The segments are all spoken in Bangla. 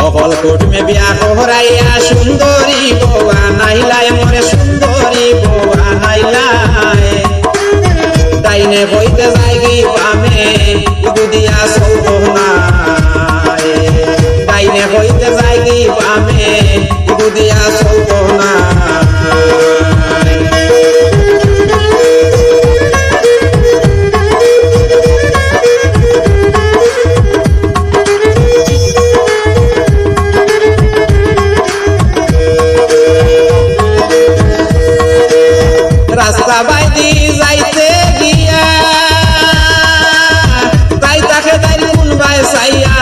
অকল কুটুমে বিয়া করাইয়া সুন্দরী বৌয়া নাইলাই মরে সুন্দরী বৌয়া নাইলাই ডাইনে বইতে যাইগি বামে দুদিয়া চলতো না ডাইনে বইতে যাইগি বামে দুদিয়া চলতো না রাস্তা বাইদি যাইতে গিয়া তাই তাকে তাই কোন বাই সাইয়া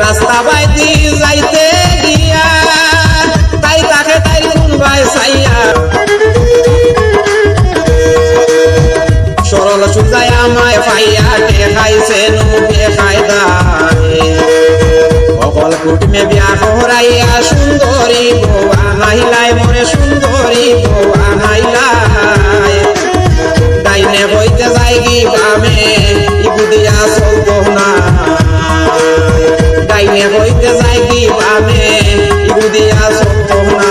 রাস্তা বাইদি যাইতে গিয়া তাই তাকে তাই কোন বাই সাইয়া সরল সুজায় আমায় পাইয়া দেখাইছে নুকে খায়দায় অকল কুটুমে বিয়া করাইয়া সুন্দরী বৌয়া নাইলাই মরে সুন্দরী বৌয়া নাইলাই ডাইনে বইতে যাইগি বামে ইগুদিয়া চলতো না ডাইনে বইতে যাইগি বামে ইগুদিয়া চলতো না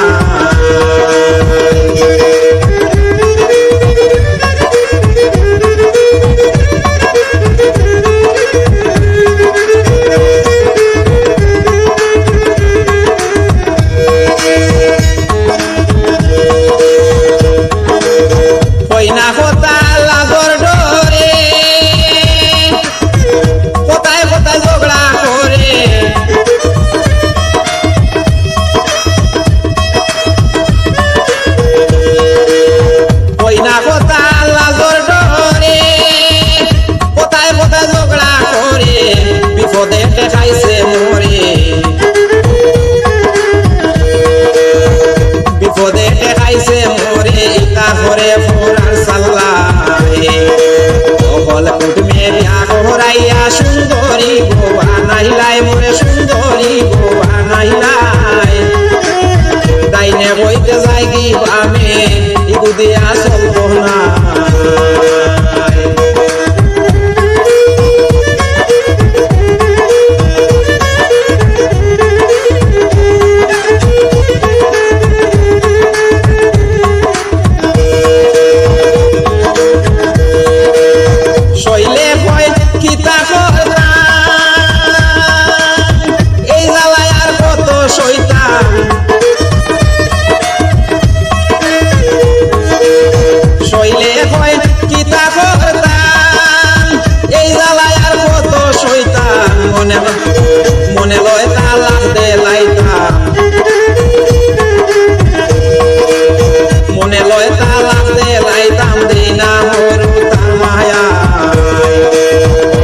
দেখাইছে মোরে বিপদে দেখাইছে মোরে ইতা ঘরে ফোরার সাল্লাহে অকল কুটুমে বিয়া করাইয়া সুন্দরী বৌয়া নাইলাই মরে সুন্দরী বৌয়া নাইলাই ডাইনে বইতে যাইগি বামে ইগুদিয়া চলতো না মনে লয় তালাক দে লাইতাম মনে লয় তালাক দে লাইতাম দেই না মরু তার মায়া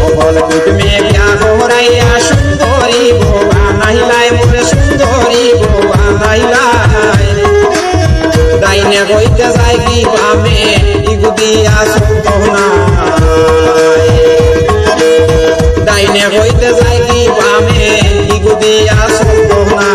অকল কুটুমে বিয়া করাইয়া সুন্দরী বৌয়া নাইলাই মরে সুন্দরী বৌয়া নাইলাই ডাইনে বইতে যাইগি বামে ইগুদিয়া চলতো না ডাইনে বইতে যাইগি বামে ইগুদিয়া চলতো না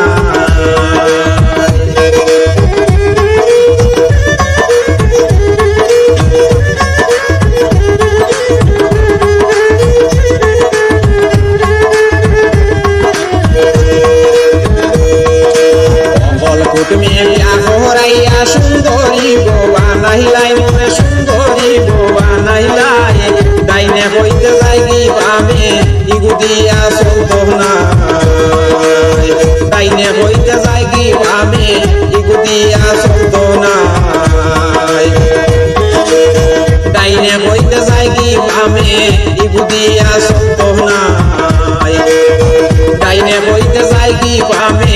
অকল কুটুমে বিয়া করাইয়া সুন্দরী বৌয়া নাইলাই মরে সুন্দরী বৌয়া নাইলাই ডাইনে বইতে যাইগি বামে ইগুদিয়া চলতো না ডাইনে বইতে যাইগি বামে ইগুদিয়া চলতো না ডাইনে বইতে যাইগি বামে ইগুদিয়া চলতো না ডাইনে বইতে যাইগি বামে